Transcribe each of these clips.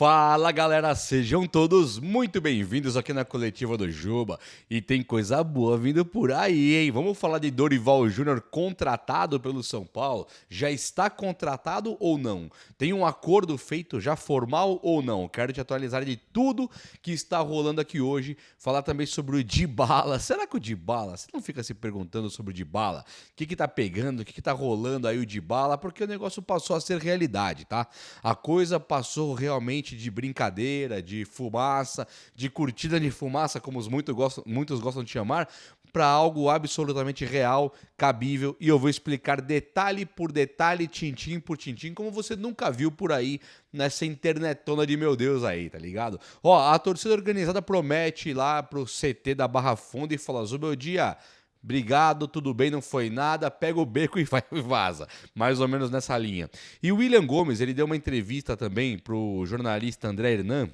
Fala galera, sejam todos muito bem-vindos aqui na coletiva do Juba. E tem coisa boa vindo por aí, hein? Vamos falar de Dorival Júnior contratado pelo São Paulo? Já está contratado ou não? Tem um acordo feito já formal ou não? Quero te atualizar de tudo que está rolando aqui hoje. Falar também sobre o Dybala. Será que o Dybala, você não fica se perguntando sobre o Dybala? O que tá pegando, o que tá rolando aí o Dybala? Porque o negócio passou a ser realidade, tá? A coisa passou realmente de brincadeira, de fumaça, de curtida de fumaça, como muitos gostam de chamar, para algo absolutamente real, cabível, e eu vou explicar detalhe por detalhe, tintim por tintim, como você nunca viu por aí nessa internetona de meu Deus aí, tá ligado? Ó, a torcida organizada promete ir lá pro CT da Barra Funda e fala: Zubeldia, obrigado, tudo bem, não foi nada, pega o beco e vai e vaza. Mais ou menos nessa linha. E o William Gomes, ele deu uma entrevista também pro jornalista André Hernan,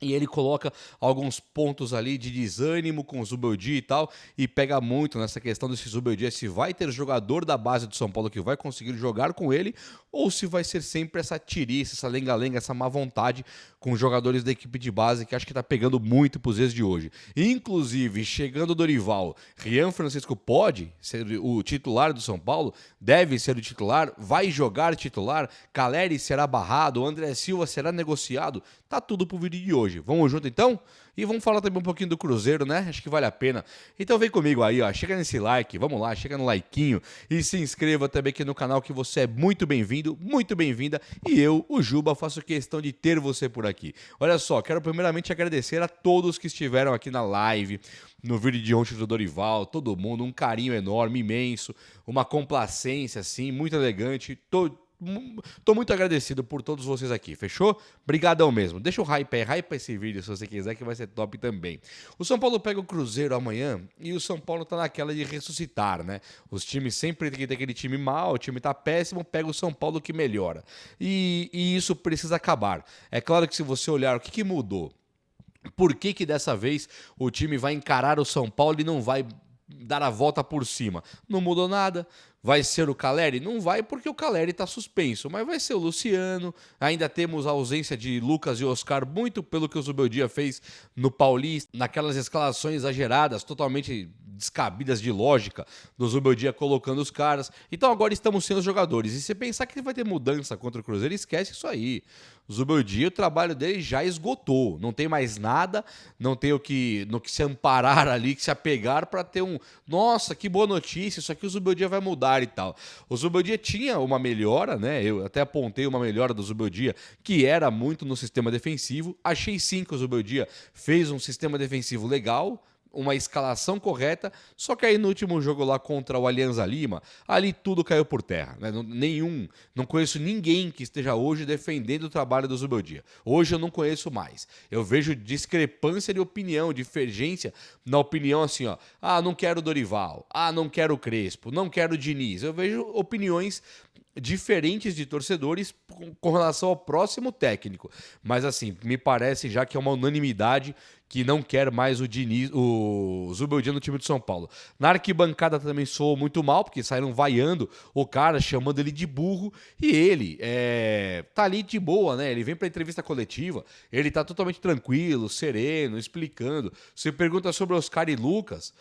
e ele coloca alguns pontos ali de desânimo com o Zubeldia e tal, e pega muito nessa questão desse Zubeldia, se vai ter jogador da base do São Paulo que vai conseguir jogar com ele, ou se vai ser sempre essa tiriça, essa lenga-lenga, essa má vontade com os jogadores da equipe de base, que acho que tá pegando muito pros dias de hoje. Inclusive, chegando o Dorival, Rian Francisco pode ser o titular do São Paulo, deve ser o titular, vai jogar titular, Caleri será barrado, André Silva será negociado, tá tudo pro vídeo de hoje. Vamos junto então? E vamos falar também um pouquinho do Cruzeiro, né? Acho que vale a pena. Então vem comigo aí, ó. Chega nesse like, vamos lá, chega no likeinho e se inscreva também aqui no canal, que você é muito bem-vindo, muito bem-vinda. E eu, o Juba, faço questão de ter você por aqui. Olha só, quero primeiramente agradecer a todos que estiveram aqui na live, no vídeo de ontem do Dorival, todo mundo, um carinho enorme, imenso, uma complacência, assim, muito elegante. Tô muito agradecido por todos vocês aqui, fechou? Brigadão mesmo. Deixa o hype aí, hype esse vídeo se você quiser, que vai ser top também. O São Paulo pega o Cruzeiro amanhã e o São Paulo tá naquela de ressuscitar, né? Os times sempre tem aquele time mal, o time tá péssimo, pega o São Paulo que melhora. E isso precisa acabar. É claro que se você olhar o que mudou, por que dessa vez o time vai encarar o São Paulo e não vai dar a volta por cima? Não mudou nada. Vai ser o Caleri? Não vai, porque o Caleri está suspenso, mas vai ser o Luciano. Ainda temos a ausência de Lucas e Oscar, muito pelo que o Zubeldia fez no Paulista, naquelas escalações exageradas, totalmente descabidas de lógica, do Zubeldia colocando os caras. Então agora estamos sem os jogadores. E se pensar que vai ter mudança contra o Cruzeiro, esquece isso aí. O Zubeldia, o trabalho dele já esgotou. Não tem mais nada, não tem no que se amparar ali, que se apegar para ter um... Nossa, que boa notícia, isso aqui o Zubeldia vai mudar e tal. O Zubeldia tinha uma melhora, né? Eu até apontei uma melhora do Zubeldia, que era muito no sistema defensivo. Achei sim que o Zubeldia fez um sistema defensivo legal, uma escalação correta, só que aí no último jogo lá contra o Alianza Lima, ali tudo caiu por terra, né? Não conheço ninguém que esteja hoje defendendo o trabalho do Zubeldia. Hoje eu não conheço mais. Eu vejo discrepância de opinião, divergência na opinião assim, ó. Ah, não quero o Dorival. Ah, não quero o Crespo. Não quero o Diniz. Eu vejo opiniões diferentes de torcedores com relação ao próximo técnico. Mas assim, me parece já que é uma unanimidade que não quer mais o Zubeldia no time de São Paulo. Na arquibancada também soou muito mal, porque saíram vaiando o cara, chamando ele de burro, e ele tá ali de boa, né? Ele vem pra entrevista coletiva, ele tá totalmente tranquilo, sereno, explicando. Você pergunta sobre Oscar e Lucas,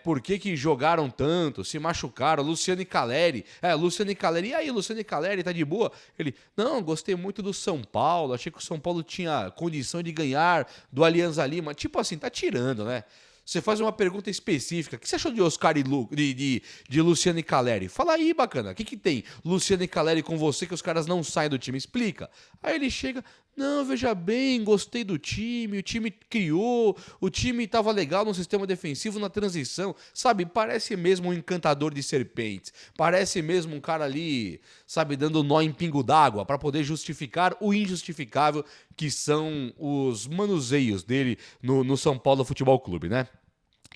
por que jogaram tanto, se machucaram, Luciano e Caleri. Luciano e Caleri, e aí, Luciano e Caleri, tá de boa? Ele, não, gostei muito do São Paulo, achei que o São Paulo tinha condição de ganhar do Alianza Lima. Tipo assim, tá tirando, né? Você faz uma pergunta específica. O que você achou de Oscar de Luciano e Caleri? Fala aí, bacana. O que tem Luciano e Caleri com você que os caras não saem do time? Explica. Aí ele chega... Não, veja bem, gostei do time, o time criou, o time tava legal no sistema defensivo, na transição, sabe? Parece mesmo um encantador de serpentes, parece mesmo um cara ali, sabe, dando nó em pingo d'água para poder justificar o injustificável que são os manuseios dele no São Paulo Futebol Clube, né?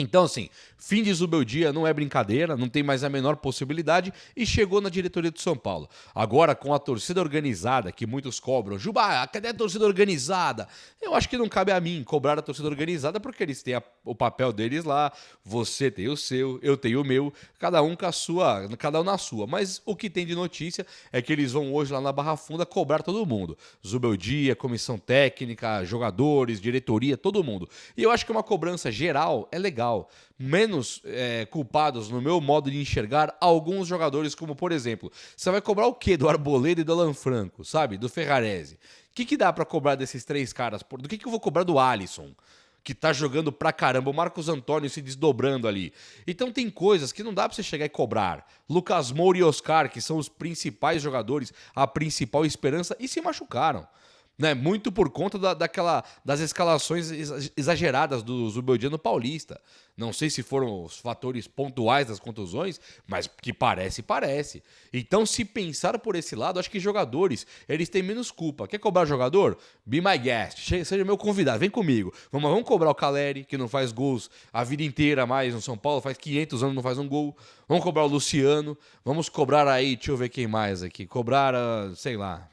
Então, assim, fim de Zubeldia não é brincadeira, não tem mais a menor possibilidade e chegou na diretoria do São Paulo. Agora, com a torcida organizada, que muitos cobram, Juba, cadê a torcida organizada? Eu acho que não cabe a mim cobrar a torcida organizada porque eles têm o papel deles lá, você tem o seu, eu tenho o meu, cada um com a sua, cada um na sua. Mas o que tem de notícia é que eles vão hoje lá na Barra Funda cobrar todo mundo. Zubeldia, comissão técnica, jogadores, diretoria, todo mundo. E eu acho que uma cobrança geral é legal. Menos culpados, no meu modo de enxergar, alguns jogadores, como por exemplo, você vai cobrar o quê do Arboleda e do Alan Franco, sabe? Do Ferrarese. O que dá pra cobrar desses três caras? Do que eu vou cobrar do Alisson? Que tá jogando pra caramba, o Marcos Antônio se desdobrando ali. Então tem coisas que não dá pra você chegar e cobrar. Lucas Moura e Oscar, que são os principais jogadores, a principal esperança, e se machucaram. Né? Muito por conta das escalações exageradas do Zubeldia no Paulista. Não sei se foram os fatores pontuais das contusões, mas que parece. Então, se pensar por esse lado, acho que jogadores, eles têm menos culpa. Quer cobrar jogador? Be my guest. Seja meu convidado, vem comigo. Vamos cobrar o Caleri, que não faz gols a vida inteira mais no São Paulo, faz 500 anos não faz um gol. Vamos cobrar o Luciano. Vamos cobrar aí, deixa eu ver quem mais aqui. Cobrar, sei lá,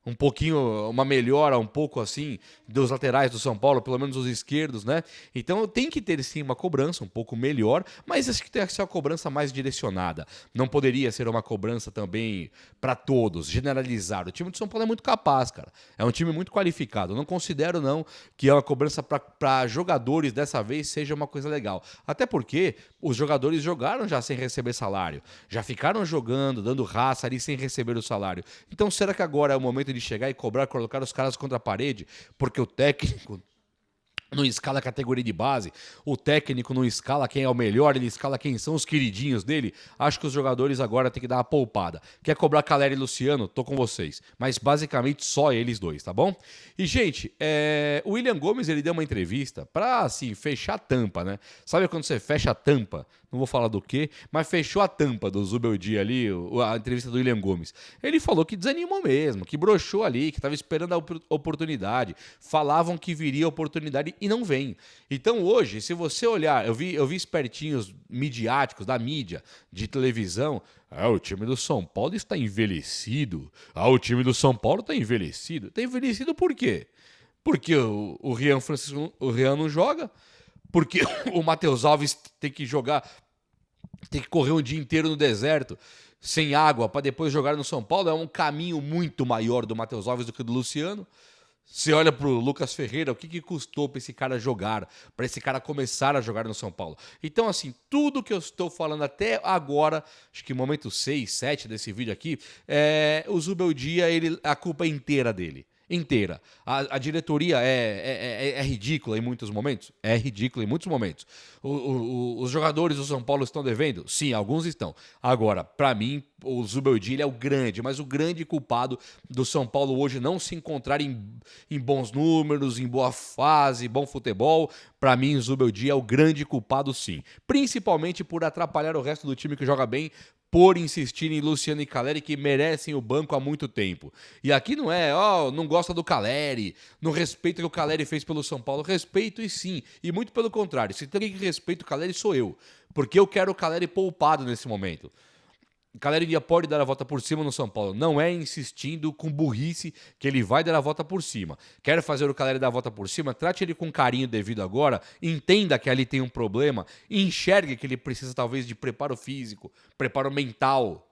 um pouquinho, uma melhora um pouco assim dos laterais do São Paulo, pelo menos os esquerdos, né? Então tem que ter sim uma cobrança um pouco melhor, mas acho que tem que ser uma cobrança mais direcionada. Não poderia ser uma cobrança também para todos, generalizada. O time do São Paulo é muito capaz, cara. É um time muito qualificado. Eu não considero não que é uma cobrança para jogadores dessa vez seja uma coisa legal. Até porque os jogadores jogaram já sem receber salário, já ficaram jogando, dando raça ali sem receber o salário. Então será que agora é o momento de chegar e cobrar, colocar os caras contra a parede, porque o técnico não escala a categoria de base, o técnico não escala quem é o melhor, ele escala quem são os queridinhos dele? Acho que os jogadores agora têm que dar uma poupada. Quer cobrar Caleri e Luciano? Tô com vocês. Mas basicamente só eles dois, tá bom? E, gente, o William Gomes, ele deu uma entrevista pra, assim, fechar a tampa, né? Sabe quando você fecha a tampa? Não vou falar do quê, mas fechou a tampa do Zubeldia ali, a entrevista do William Gomes. Ele falou que desanimou mesmo, que broxou ali, que estava esperando a oportunidade. Falavam que viria a oportunidade e não vem. Então hoje, se você olhar, eu vi espertinhos midiáticos da mídia, de televisão, o time do São Paulo está envelhecido. O time do São Paulo está envelhecido. Está envelhecido por quê? Porque o Rian Francisco, o Rian não joga, porque o Matheus Alves tem que jogar, tem que correr um dia inteiro no deserto, sem água, para depois jogar no São Paulo. É um caminho muito maior do Matheus Alves do que do Luciano. Você olha pro Lucas Ferreira, o que custou para esse cara jogar, para esse cara começar a jogar no São Paulo. Então, assim, tudo que eu estou falando até agora, acho que momento 6, 7 desse vídeo aqui, o Zubeldia, a culpa é inteira dele. Inteira. A diretoria é ridícula em muitos momentos? É ridícula em muitos momentos. Os jogadores do São Paulo estão devendo? Sim, alguns estão. Agora, para mim, o Zubeldia ele é o grande, mas o grande culpado do São Paulo hoje não se encontrar em bons números, em boa fase, bom futebol. Para mim, o Zubeldia é o grande culpado, sim. Principalmente por atrapalhar o resto do time que joga bem, por insistir em Luciano e Caleri, que merecem o banco há muito tempo. E aqui não é, não gosta do Caleri, não respeita o que o Caleri fez pelo São Paulo. Respeito e sim, e muito pelo contrário. Se tem alguém que respeita o Caleri, sou eu. Porque eu quero o Caleri poupado nesse momento. O Caleri ainda pode dar a volta por cima no São Paulo. Não é insistindo com burrice que ele vai dar a volta por cima. Quer fazer o Caleri dar a volta por cima? Trate ele com carinho devido agora. Entenda que ali tem um problema. Enxergue que ele precisa talvez de preparo físico, preparo mental,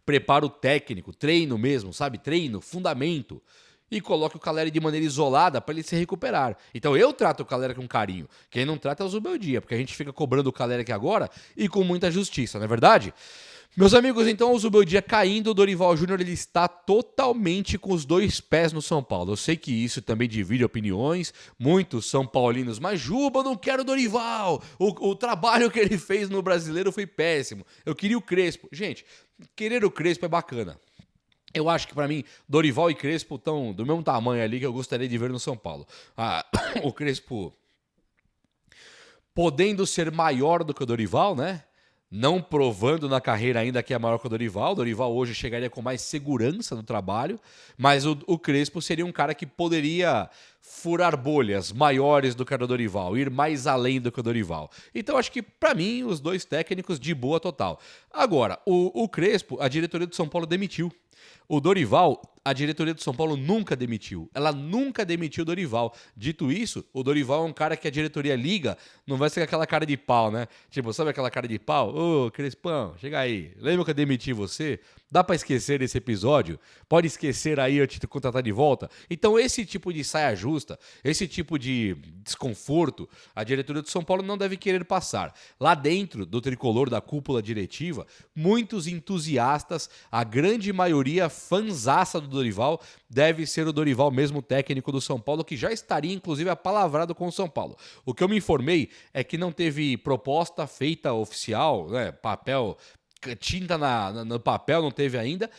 preparo técnico, treino mesmo, sabe? Treino, fundamento. E coloque o Caleri de maneira isolada para ele se recuperar. Então eu trato o Caleri com carinho. Quem não trata é o Zubeldia, porque a gente fica cobrando o Caleri aqui agora e com muita justiça, não é verdade? Meus amigos, então o Zubeldia caindo, o Dorival Júnior ele está totalmente com os dois pés no São Paulo. Eu sei que isso também divide opiniões, muitos são paulinos, mas Juba, eu não quero o Dorival, o trabalho que ele fez no Brasileiro foi péssimo, eu queria o Crespo. Gente, querer o Crespo é bacana. Eu acho que para mim, Dorival e Crespo estão do mesmo tamanho ali que eu gostaria de ver no São Paulo. O Crespo podendo ser maior do que o Dorival, né? não provando na carreira ainda que é maior que o Dorival. O Dorival hoje chegaria com mais segurança no trabalho, mas o Crespo seria um cara que poderia furar bolhas maiores do que a do Dorival, ir mais além do que o Dorival. Então acho que, para mim, os dois técnicos de boa total. Agora, o Crespo, a diretoria do São Paulo demitiu. O Dorival, a diretoria do São Paulo nunca demitiu. Ela nunca demitiu o Dorival. Dito isso, o Dorival é um cara que a diretoria liga, não vai ser aquela cara de pau, né? Tipo, sabe aquela cara de pau? Ô, Crespão, chega aí. Lembra que eu demiti você? Dá pra esquecer desse episódio? Pode esquecer aí eu te contratar de volta? Então, esse tipo de saia justa, esse tipo de desconforto, a diretoria do São Paulo não deve querer passar. Lá dentro do tricolor, da cúpula diretiva, muitos entusiastas, a grande maioria fanzaça do Dorival, deve ser o Dorival mesmo técnico do São Paulo, que já estaria inclusive apalavrado com o São Paulo. O que eu me informei é que não teve proposta feita oficial, né, papel, tinta no papel não teve ainda,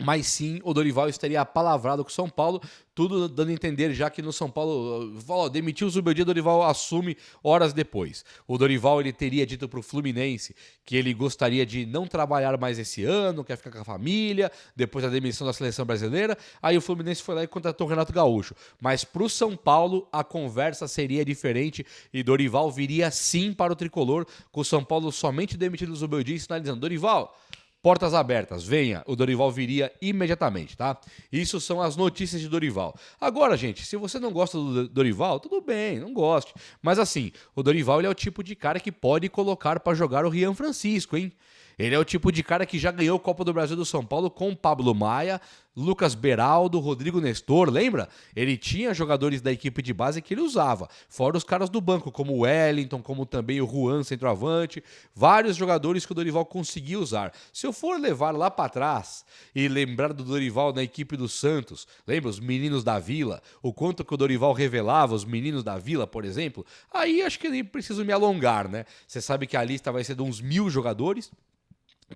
mas sim, o Dorival estaria apalavrado com o São Paulo, tudo dando a entender já que no São Paulo, demitiu o Zubeldia, o Dorival assume horas depois. O Dorival ele teria dito para o Fluminense que ele gostaria de não trabalhar mais esse ano, quer ficar com a família, depois da demissão da seleção brasileira. Aí o Fluminense foi lá e contratou o Renato Gaúcho. Mas para o São Paulo, a conversa seria diferente e Dorival viria sim para o tricolor, com o São Paulo somente demitido o Zubeldia e sinalizando: Dorival, portas abertas, venha, o Dorival viria imediatamente, tá? Isso são as notícias de Dorival. Agora, gente, se você não gosta do Dorival, tudo bem, não goste. Mas assim, o Dorival ele é o tipo de cara que pode colocar para jogar o Rian Francisco, hein? Ele é o tipo de cara que já ganhou a Copa do Brasil do São Paulo com Pablo Maia, Lucas Beraldo, Rodrigo Nestor, lembra? Ele tinha jogadores da equipe de base que ele usava, fora os caras do banco, como o Wellington, como também o Juan, centroavante, vários jogadores que o Dorival conseguia usar. Se eu for levar lá para trás e lembrar do Dorival na equipe do Santos, lembra os meninos da Vila, o quanto que o Dorival revelava os meninos da Vila, por exemplo, aí acho que nem preciso me alongar, né? Você sabe que a lista vai ser de uns 1.000 jogadores,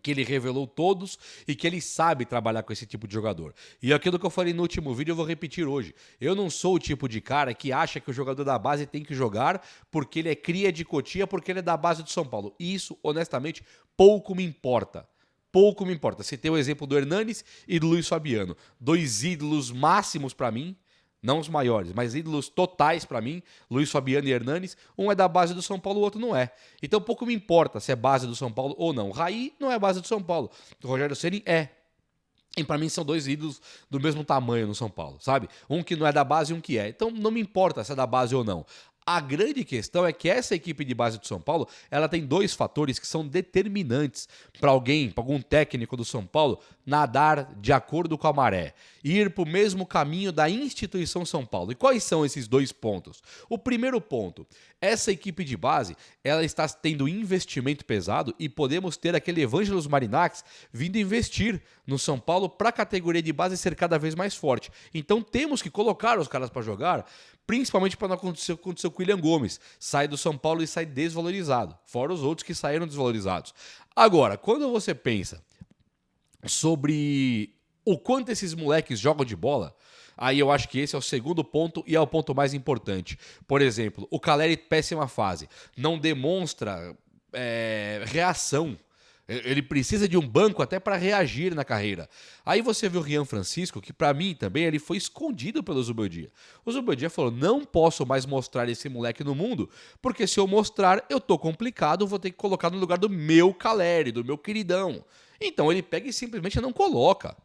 que ele revelou todos e que ele sabe trabalhar com esse tipo de jogador. E aquilo que eu falei no último vídeo eu vou repetir hoje. Eu não sou o tipo de cara que acha que o jogador da base tem que jogar porque ele é cria de Cotia, porque ele é da base do São Paulo. E isso, honestamente, pouco me importa. Pouco me importa. Citei o exemplo do Hernanes e do Luiz Fabiano. Dois ídolos máximos para mim. Não os maiores, mas ídolos totais para mim, Luiz Fabiano e Hernanes. Um é da base do São Paulo, o outro não é. Então pouco me importa se é base do São Paulo ou não. Raí não é base do São Paulo. O Rogério Ceni é. E para mim são dois ídolos do mesmo tamanho no São Paulo, sabe? Um que não é da base e um que é. Então não me importa se é da base ou não. A grande questão é que essa equipe de base do São Paulo, ela tem dois fatores que são determinantes para alguém, para algum técnico do São Paulo, nadar de acordo com a maré, ir para o mesmo caminho da instituição São Paulo. E quais são esses dois pontos? O primeiro ponto, essa equipe de base, ela está tendo investimento pesado e podemos ter aquele Evangelos Marinax vindo investir no São Paulo para a categoria de base ser cada vez mais forte. Então temos que colocar os caras para jogar, principalmente para não acontecer o que aconteceu com o William Gomes. Sai do São Paulo e sai desvalorizado, fora os outros que saíram desvalorizados. Agora, quando você pensa sobre o quanto esses moleques jogam de bola, aí eu acho que esse é o segundo ponto e é o ponto mais importante. Por exemplo, o Caleri, péssima fase, não demonstra reação. Ele precisa de um banco até para reagir na carreira. Aí você vê o Rian Francisco, que para mim também ele foi escondido pelo Zubeldia. O Zubeldia falou: não posso mais mostrar esse moleque no mundo, porque se eu mostrar, eu tô complicado, vou ter que colocar no lugar do meu Caleri, do meu queridão. Então ele pega e simplesmente não coloca.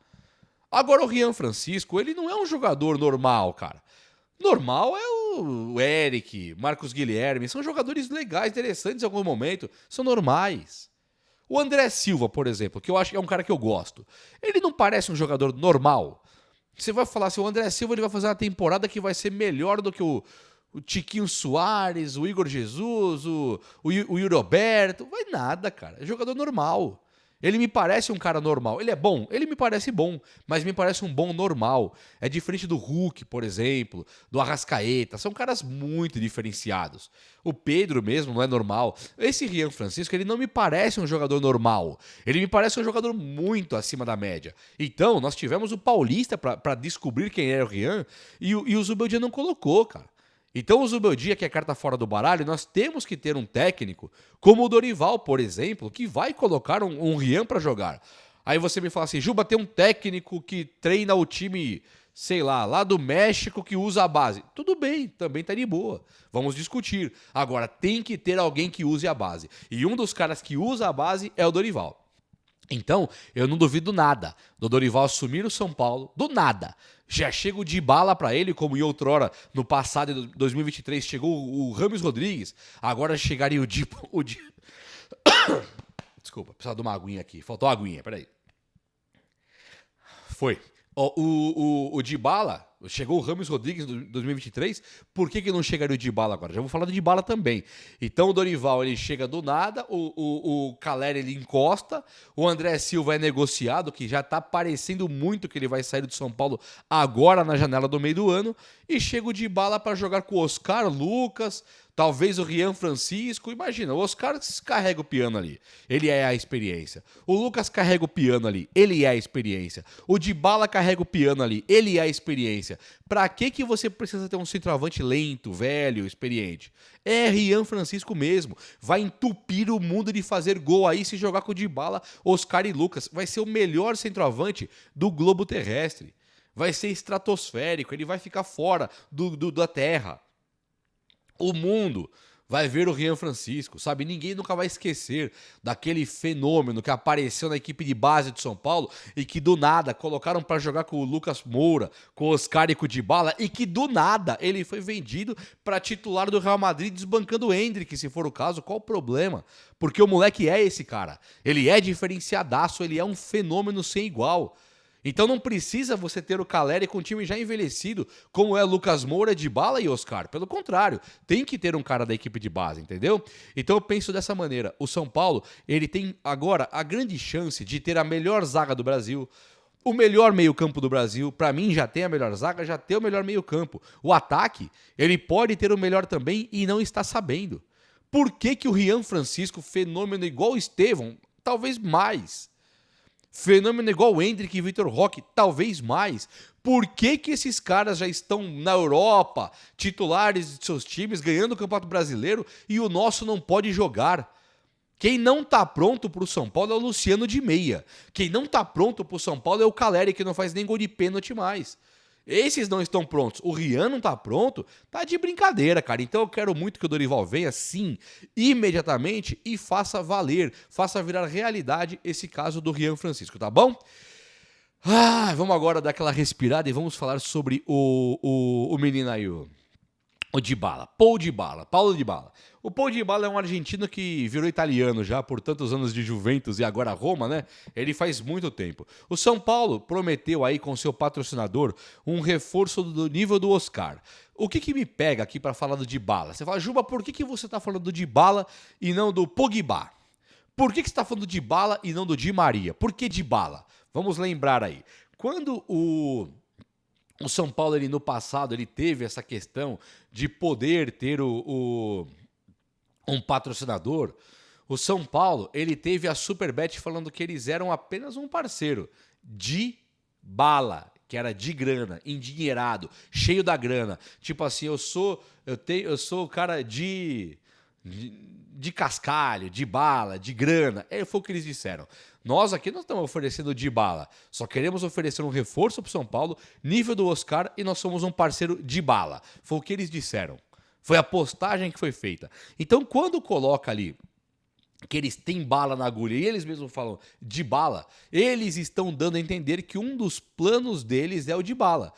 Agora o Rian Francisco, ele não é um jogador normal, cara. Normal é o Eric, Marcos Guilherme, são jogadores legais, interessantes em algum momento, são normais. O André Silva, por exemplo, que eu acho que é um cara que eu gosto, ele não parece um jogador normal? Você vai falar assim, o André Silva ele vai fazer uma temporada que vai ser melhor do que o Tiquinho Soares, o Igor Jesus, o Yuri Alberto. Vai nada, cara. É jogador normal. Ele me parece um cara normal. Ele é bom? Ele me parece bom, mas me parece um bom normal. É diferente do Hulk, por exemplo, do Arrascaeta. São caras muito diferenciados. O Pedro mesmo não é normal. Esse Rian Francisco, ele não me parece um jogador normal. Ele me parece um jogador muito acima da média. Então, nós tivemos o Paulista para descobrir quem era o Rian e o Zubeldia não colocou, cara. Então o Zubeldia, que é carta fora do baralho, nós temos que ter um técnico como o Dorival, por exemplo, que vai colocar um Rian para jogar. Aí você me fala assim, Juba, tem um técnico que treina o time, sei lá do México que usa a base. Tudo bem, também tá de boa. Vamos discutir. Agora, tem que ter alguém que use a base. E um dos caras que usa a base é o Dorival. Então, eu não duvido nada do Dorival assumir o São Paulo, do nada. Já chega o Dybala para ele, como em outrora, no passado, em 2023, chegou o Rames Rodrigues. Agora chegaria o Desculpa, precisava de uma aguinha aqui. Faltou uma aguinha, peraí. Foi. O Dybala, chegou o Rames Rodrigues em 2023, por que não chegaria o Dybala agora? Já vou falar do Dybala também. Então o Dorival, ele chega do nada, o Caleri, ele encosta, o André Silva é negociado, que já tá parecendo muito que ele vai sair do São Paulo agora na janela do meio do ano, e chega o Dybala para jogar com o Oscar, Lucas, talvez o Rian Francisco. Imagina, o Oscar carrega o piano ali, ele é a experiência. O Lucas carrega o piano ali, ele é a experiência. O Dybala carrega o piano ali, ele é a experiência. Pra que você precisa ter um centroavante lento, velho, experiente? É Rian Francisco mesmo. Vai entupir o mundo de fazer gol aí se jogar com o Dybala, Oscar e Lucas. Vai ser o melhor centroavante do globo terrestre. Vai ser estratosférico, ele vai ficar fora da Terra. O mundo vai ver o Rian Francisco, sabe? Ninguém nunca vai esquecer daquele fenômeno que apareceu na equipe de base do São Paulo e que do nada colocaram para jogar com o Lucas Moura, com o Oscar e com o Dybala, e que do nada ele foi vendido para titular do Real Madrid, desbancando o Endrick, se for o caso. Qual o problema? Porque o moleque é esse cara. Ele é diferenciadaço, ele é um fenômeno sem igual. Então não precisa você ter o Caleri com um time já envelhecido, como é Lucas Moura, Dybala e Oscar. Pelo contrário, tem que ter um cara da equipe de base, entendeu? Então eu penso dessa maneira. O São Paulo, ele tem agora a grande chance de ter a melhor zaga do Brasil, o melhor meio-campo do Brasil. Para mim, já tem a melhor zaga, já tem o melhor meio-campo. O ataque, ele pode ter o melhor também e não está sabendo. Por que o Rian Francisco, fenômeno igual o Estevão, talvez mais... Fenômeno igual o Endrick e Vitor Roque, talvez mais. Por que esses caras já estão na Europa, titulares de seus times, ganhando o Campeonato Brasileiro, e o nosso não pode jogar? Quem não tá pronto pro São Paulo é o Luciano de meia. Quem não tá pronto pro São Paulo é o Caleri, que não faz nem gol de pênalti mais. Esses não estão prontos. O Rian não tá pronto, tá de brincadeira, cara. Então eu quero muito que o Dorival venha, sim, imediatamente e faça valer, faça virar realidade esse caso do Rian Francisco, tá bom? Vamos agora dar aquela respirada e vamos falar sobre o menino aí, o Dybala, Paulo Dybala. O Paulo Dybala é um argentino que virou italiano já por tantos anos de Juventus e agora Roma, né? Ele faz muito tempo. O São Paulo prometeu aí com seu patrocinador um reforço do nível do Oscar. O que me pega aqui para falar do Dybala? Você fala, Juba, por que você tá falando do Dybala e não do Pogba? Por que você tá falando do Dybala e não do Di Maria? Por que Dybala? Vamos lembrar aí. Quando o São Paulo, ele, no passado, ele teve essa questão de poder ter um patrocinador. O São Paulo, ele teve a Superbet falando que eles eram apenas um parceiro de bala, que era de grana, endinheirado, cheio da grana. Tipo assim, eu sou o cara de cascalho, de bala, de grana. Foi o que eles disseram. Nós aqui não estamos oferecendo de bala, só queremos oferecer um reforço para o São Paulo, nível do Oscar, e nós somos um parceiro de bala. Foi o que eles disseram. Foi a postagem que foi feita. Então, quando coloca ali que eles têm bala na agulha e eles mesmos falam de bala, eles estão dando a entender que um dos planos deles é o Dybala.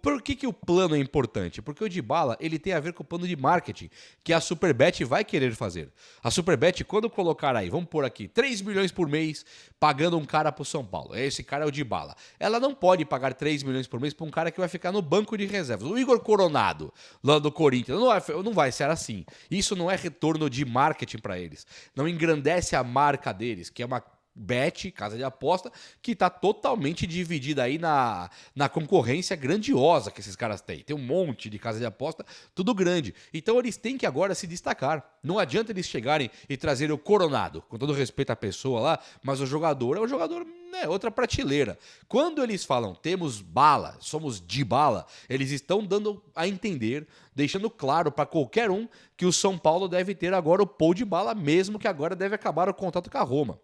Por que o plano é importante? Porque o Dybala, ele tem a ver com o plano de marketing que a Superbet vai querer fazer. A Superbet, quando colocar aí, vamos pôr aqui, 3 milhões por mês pagando um cara pro São Paulo. Esse cara é o Dybala. Ela não pode pagar 3 milhões por mês para um cara que vai ficar no banco de reservas. O Igor Coronado, lá do Corinthians, não vai ser assim. Isso não é retorno de marketing para eles. Não engrandece a marca deles, que é uma bet, casa de aposta, que está totalmente dividida aí na concorrência grandiosa que esses caras têm. Tem um monte de casa de aposta, tudo grande. Então eles têm que agora se destacar. Não adianta eles chegarem e trazerem o Coronado, com todo respeito à pessoa lá, mas o jogador é um jogador né, outra prateleira. Quando eles falam temos bala, somos de bala, eles estão dando a entender, deixando claro para qualquer um que o São Paulo deve ter agora o Paul de bala, mesmo que agora deve acabar o contrato com a Roma.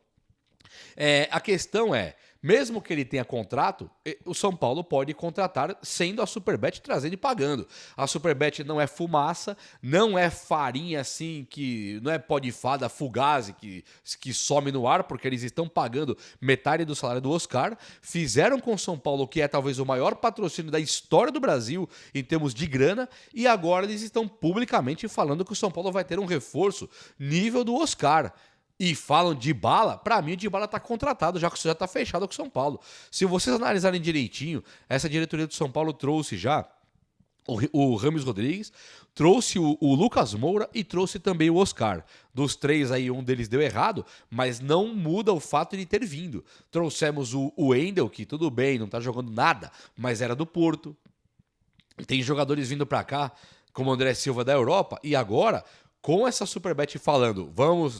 A questão é, mesmo que ele tenha contrato, o São Paulo pode contratar sendo a Superbet trazendo e pagando. A Superbet não é fumaça, não é farinha assim, que não é pó de fada fugazi que some no ar, porque eles estão pagando metade do salário do Oscar. Fizeram com o São Paulo, que é talvez o maior patrocínio da história do Brasil em termos de grana, e agora eles estão publicamente falando que o São Paulo vai ter um reforço nível do Oscar. E falam de bala, pra mim o de bala tá contratado, já que isso já tá fechado com o São Paulo. Se vocês analisarem direitinho, essa diretoria do São Paulo trouxe já o Rames Rodrigues, trouxe o Lucas Moura e trouxe também o Oscar. Dos três aí, um deles deu errado, mas não muda o fato de ter vindo. Trouxemos o Wendel, que tudo bem, não tá jogando nada, mas era do Porto. Tem jogadores vindo pra cá, como o André Silva da Europa, e agora com essa Superbet falando,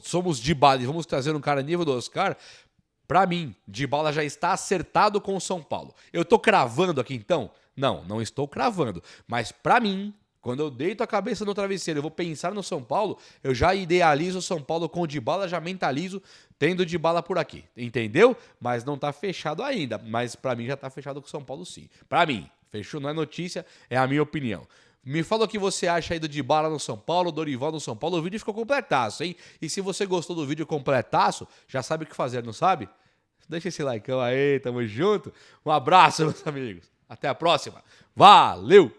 somos Dybala e vamos trazer um cara nível do Oscar, pra mim, Dybala já está acertado com o São Paulo. Eu tô cravando aqui então? Não estou cravando. Mas pra mim, quando eu deito a cabeça no travesseiro, eu vou pensar no São Paulo, eu já idealizo o São Paulo com o Dybala, já mentalizo tendo Dybala por aqui. Entendeu? Mas não tá fechado ainda. Mas pra mim já tá fechado com o São Paulo sim. Pra mim, fechou, não é notícia, é a minha opinião. Me fala o que você acha aí do Dybala no São Paulo, Dorival no São Paulo. O vídeo ficou completaço, hein? E se você gostou do vídeo completaço, já sabe o que fazer, não sabe? Deixa esse like aí, tamo junto. Um abraço, meus amigos. Até a próxima. Valeu!